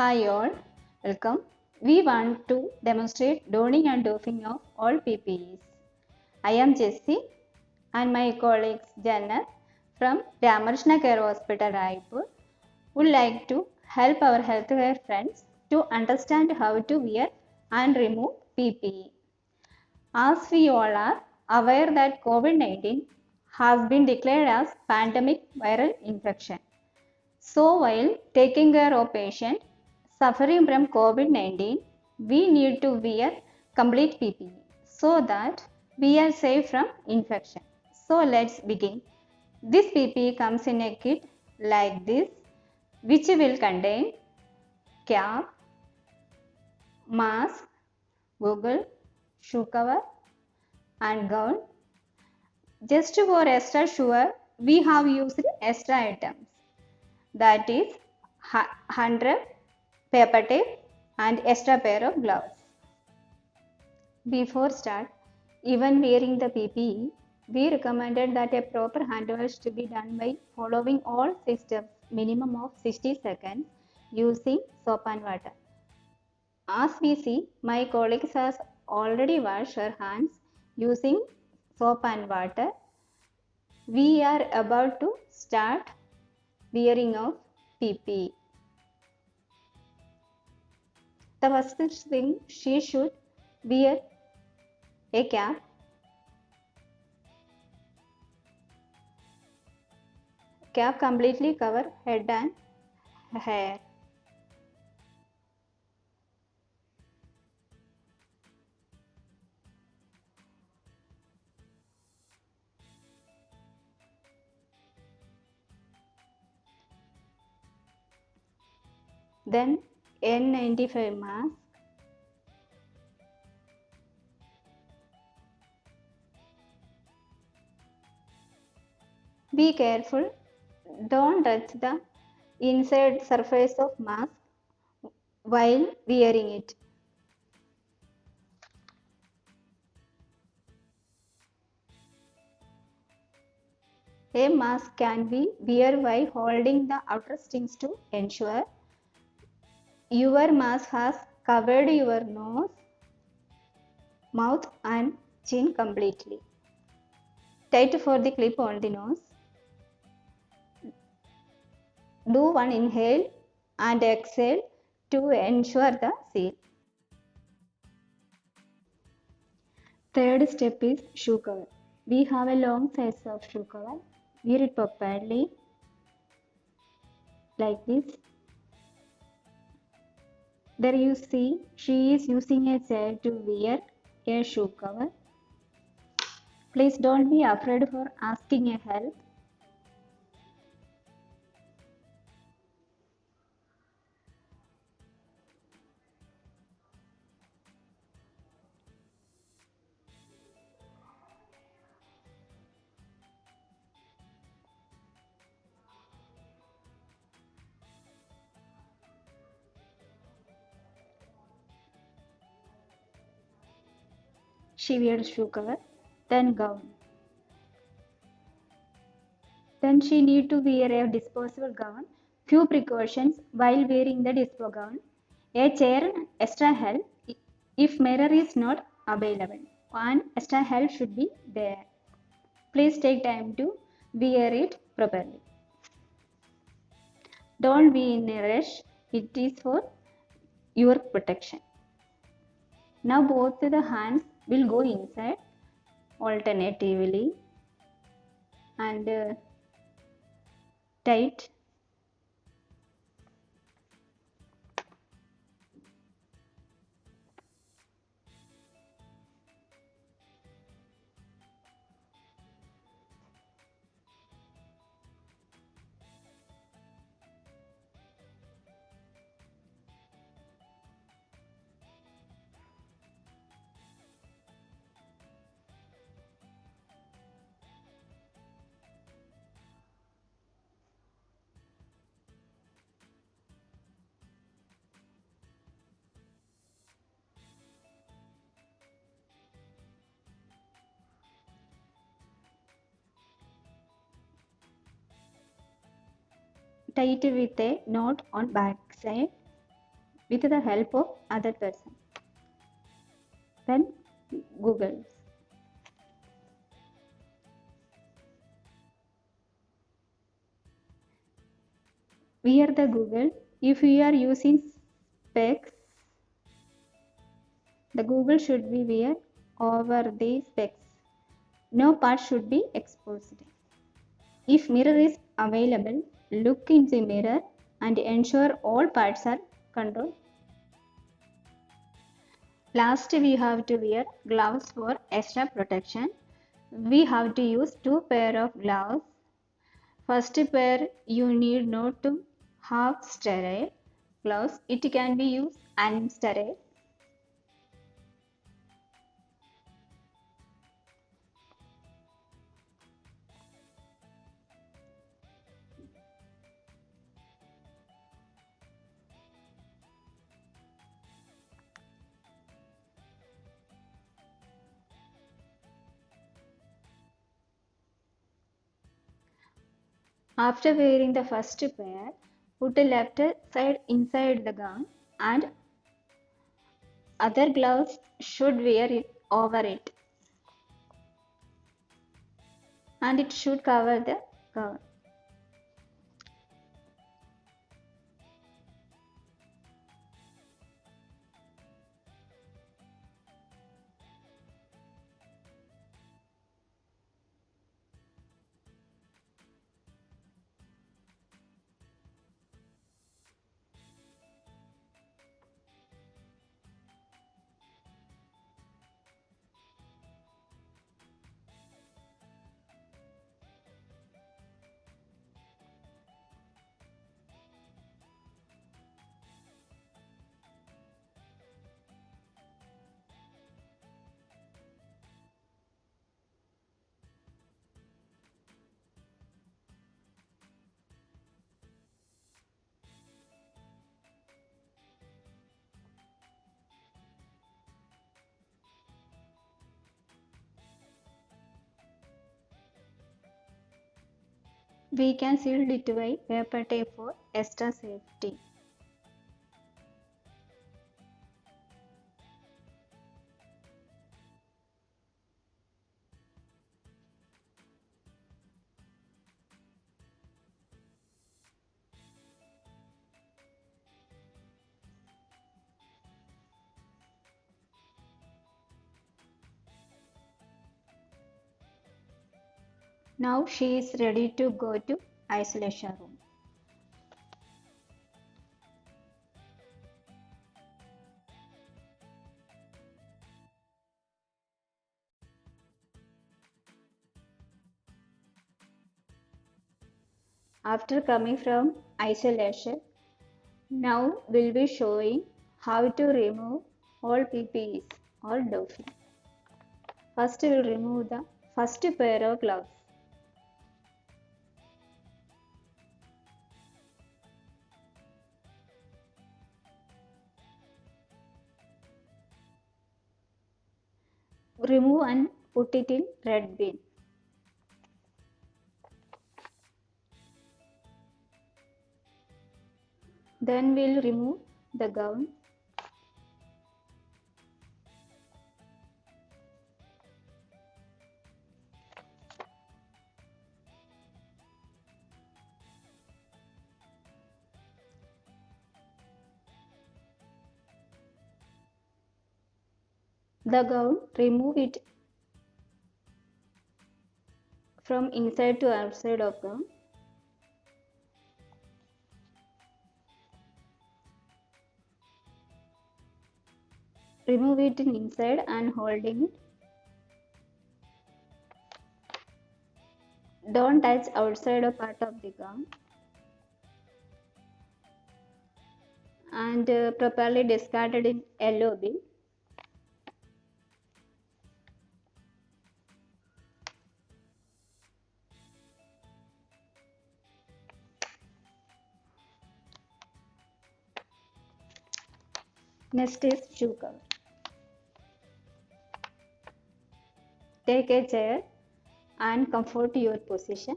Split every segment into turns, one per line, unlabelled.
Hi all, welcome. We want to demonstrate donning and doffing of all PPEs. I am Jessie and my colleagues Janet from Ramarshna Care Hospital Raipur would like to help our healthcare friends to understand how to wear and remove PPE. As we all are aware that COVID-19 has been declared as pandemic viral infection. So while taking care of patient suffering from COVID-19, we need to wear complete PPE so that we are safe from infection. So let's begin. This PPE comes in a kit like this, which will contain cap, mask, goggle, shoe cover and gown. Just for extra sure, we have used extra items, that is 100 paper tape and extra pair of gloves. Before start, even wearing the PPE, we recommended that a proper hand wash to be done by following all 6 steps, minimum of 60 seconds using soap and water. As we see, my colleagues has already washed her hands using soap and water. We are about to start wearing of PPE. The first thing, she should wear a cap. Cap completely cover head and hair. Then N95 mask. Be careful, don't touch the inside surface of mask while wearing it. A mask can be worn while holding the outer strings to ensure your mask has covered your nose, mouth and chin completely. Tight for the clip on the nose. Do one inhale and exhale to ensure the seal. Third step is shoe cover. We have a long size of shoe cover. Wear it properly like this. There you see she is using a chair to wear a shoe cover. Please don't be afraid for asking a help. She wears shoe cover, then gown. Then she need to wear a disposable gown. Few precautions while wearing the disposable gown. A chair extra help if mirror is not available. One extra help should be there. Please take time to wear it properly. Don't be in a rush. It is for your protection. Now both the hands will go inside alternatively and tight. Tie it with a knot on back side. with the help of other person. Then Google. Wear the Google. If you are using specs, the Google should be wear over the specs. No part should be exposed. If mirror is available, look in the mirror and ensure all parts are controlled. Last, we have to wear gloves for extra protection. We have to use 2 pair of gloves. First pair you need not to have sterile gloves. It can be used unsterile. After wearing the first pair, put the left side inside the gown and other gloves should wear it over it, and it should cover the gown. We can seal it by paper tape for extra safety. Now she is ready to go to isolation room. After coming from isolation, now we'll be showing how to remove all PPEs or doping. First we'll remove the first pair of gloves. Remove and put it in red bin. Then we'll remove the gown. The gown, remove it from inside to outside of gown. Remove it inside and holding it. Don't touch outside of part of the gown. And properly discarded in yellow bin. Next is shoe cover. Take a chair and comfort your position.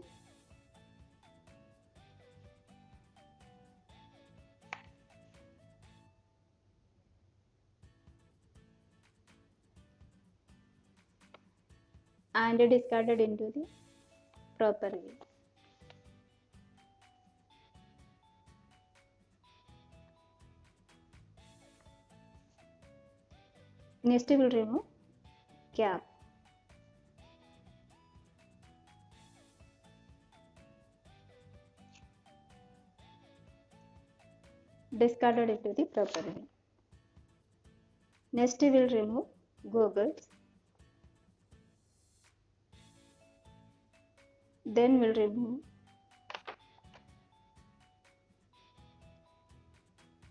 and discarded into the proper way. Next we will remove cap. Discarded into the proper way. Next we will remove goggles. Then we'll remove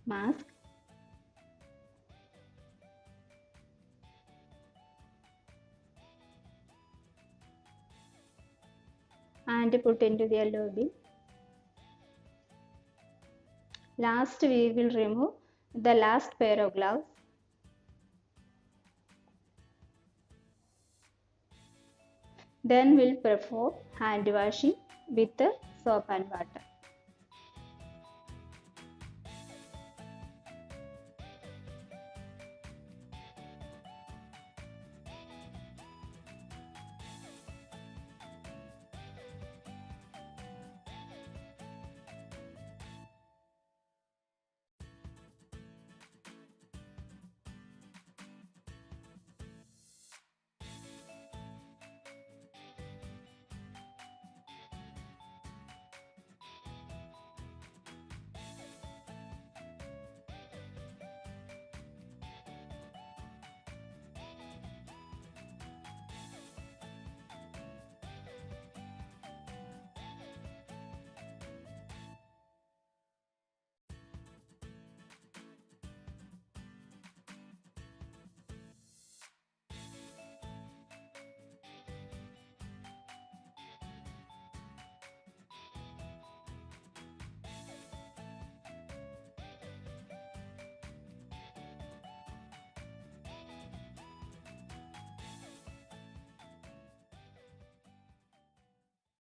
mask. And put into the yellow bin. Last we will remove the last pair of gloves. Then we'll perform hand washing with the soap and water.